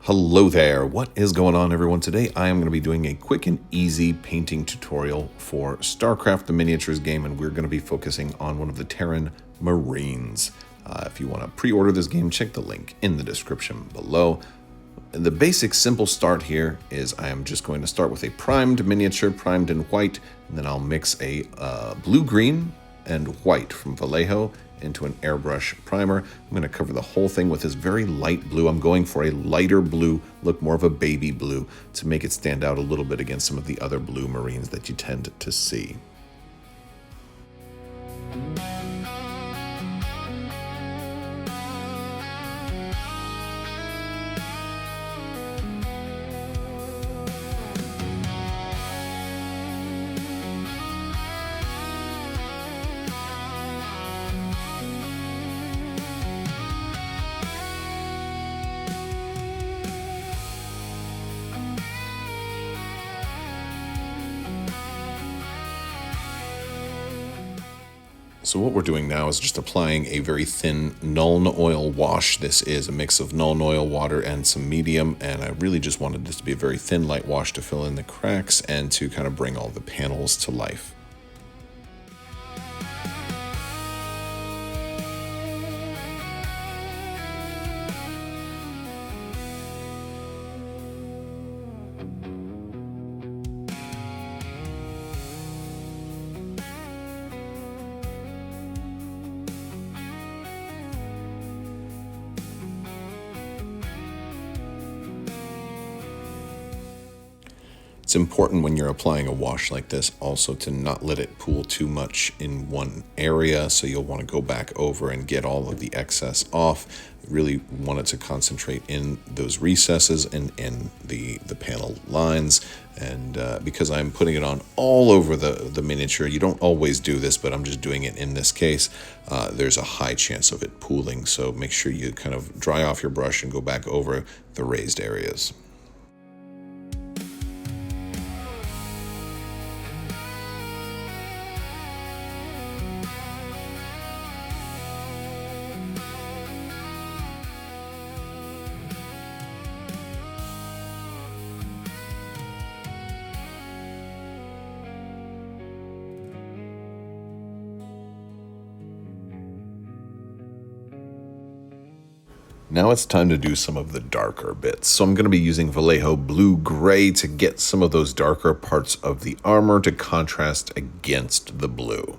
Hello there, what is going on everyone? Today I am going to be doing a quick and easy painting tutorial for StarCraft the Miniatures Game, and we're going to be focusing on one of the Terran Marines. If you want to pre-order this game, check the link in the description below. The basic simple start here is I am just going to start with a primed miniature, primed in white, and then I'll mix a blue-green and white from Vallejo into an airbrush primer. I'm going to cover the whole thing with this very light blue. I'm going for a lighter blue, look more of a baby blue, to make it stand out a little bit against some of the other blue Marines that you tend to see. So what we're doing now is just applying a very thin Nuln oil wash. This is a mix of Nuln oil, water, and some medium, and I really just wanted this to be a very thin, light wash to fill in the cracks and to kind of bring all the panels to life. It's important when you're applying a wash like this also to not let it pool too much in one area, so you'll want to go back over and get all of the excess off. You really want it to concentrate in those recesses and in the panel lines, and because I'm putting it on all over the miniature, you don't always do this, but I'm just doing it in this case, there's a high chance of it pooling, so make sure you kind of dry off your brush and go back over the raised areas. Now it's time to do some of the darker bits. So I'm going to be using Vallejo blue-gray to get some of those darker parts of the armor to contrast against the blue.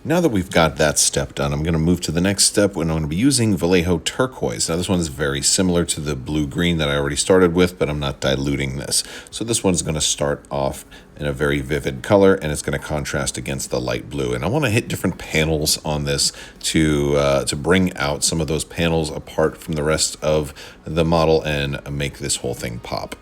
Now that we've got that step done, I'm going to move to the next step when I'm going to be using Vallejo Turquoise. Now this one is very similar to the blue-green that I already started with, but I'm not diluting this. So this one's going to start off in a very vivid color, and it's going to contrast against the light blue. And I want to hit different panels on this to bring out some of those panels apart from the rest of the model and make this whole thing pop.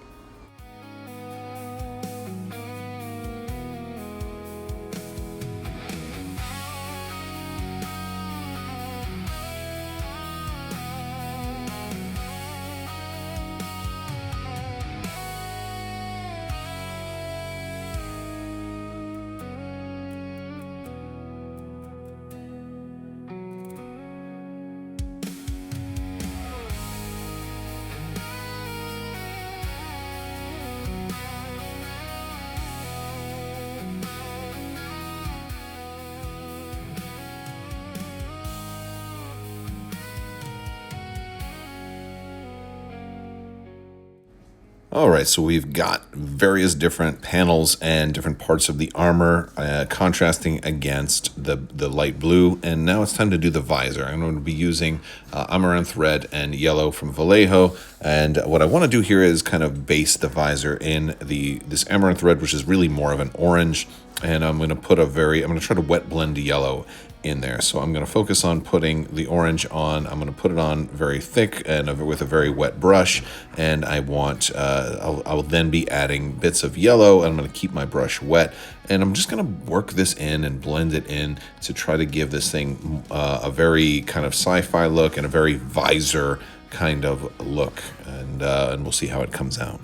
All right, so we've got various different panels and different parts of the armor contrasting against the light blue, and now it's time to do the visor. I'm going to be using amaranth red and yellow from Vallejo, and what I want to do here is kind of base the visor in this amaranth red, which is really more of an orange, and I'm going to try to wet blend yellow in there. So I'm going to focus on putting the orange on. I'm going to put it on very thick and with a very wet brush, and I will then be adding bits of yellow, and I'm going to keep my brush wet, and I'm just going to work this in and blend it in to try to give this thing a very kind of sci-fi look and a very visor kind of look, and we'll see how it comes out.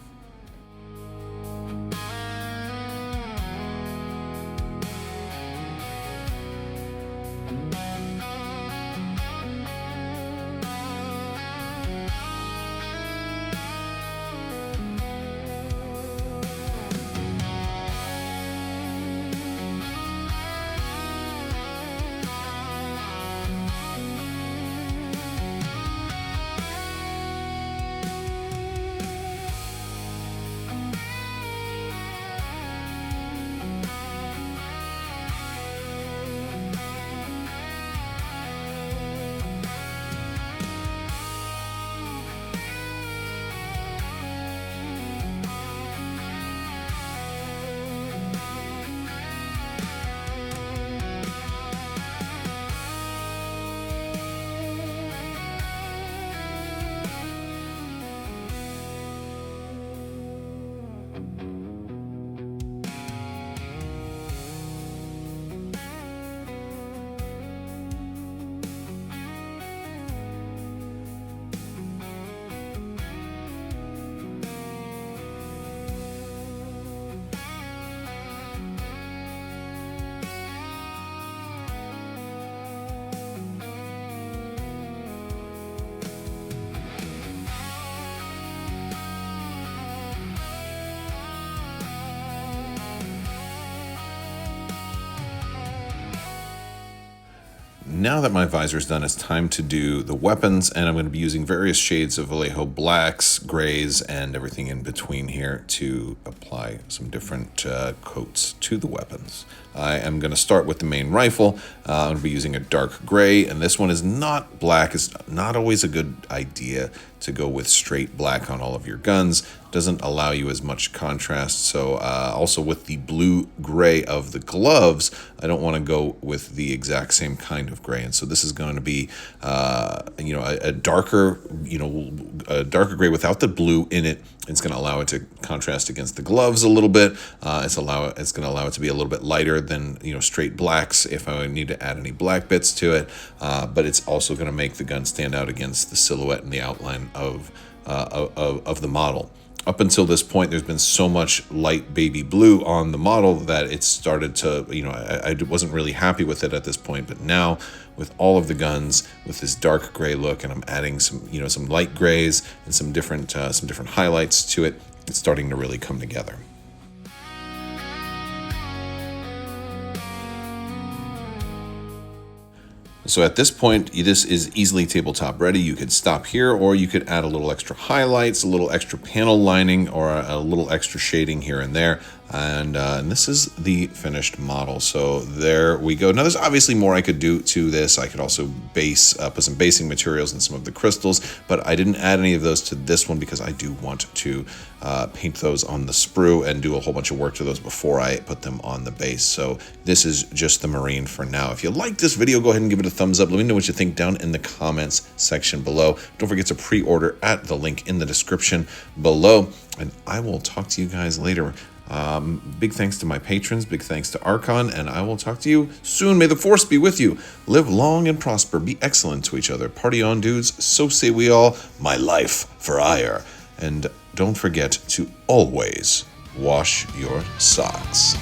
Now that my visor is done, it's time to do the weapons, and I'm going to be using various shades of Vallejo blacks, grays, and everything in between here to apply some different coats to the weapons. I am going to start with the main rifle. I'm going to be using a dark gray, and this one is not black. It's not always a good idea to go with straight black on all of your guns. Doesn't allow you as much contrast. So also with the blue-gray of the gloves, I don't want to go with the exact same kind of gray. And so this is going to be, a darker gray without the blue in it. It's going to allow it to contrast against the gloves a little bit. It's going to allow it to be a little bit lighter than straight blacks if I need to add any black bits to it. But it's also going to make the gun stand out against the silhouette and the outline of the model. Up until this point, there's been so much light baby blue on the model that it started to, I wasn't really happy with it at this point. But now, with all of the guns, with this dark gray look, and I'm adding some light grays and some different highlights to it, it's starting to really come together. So at this point, this is easily tabletop ready. You could stop here, or you could add a little extra highlights, a little extra panel lining, or a little extra shading here and there. And this is the finished model. So there we go. Now there's obviously more I could do to this. I could also put some basing materials in some of the crystals, but I didn't add any of those to this one because I do want to paint those on the sprue and do a whole bunch of work to those before I put them on the base. So this is just the Marine for now. If you like this video, go ahead and give it a thumbs up. Let me know what you think down in the comments section below. Don't forget to pre-order at the link in the description below, and I will talk to you guys later. Big thanks to my patrons, big thanks to Archon, and I will talk to you soon. May the force be with you. Live long and prosper, be excellent to each other. Party on, dudes, so say we all. My life for ire. And don't forget to always wash your socks.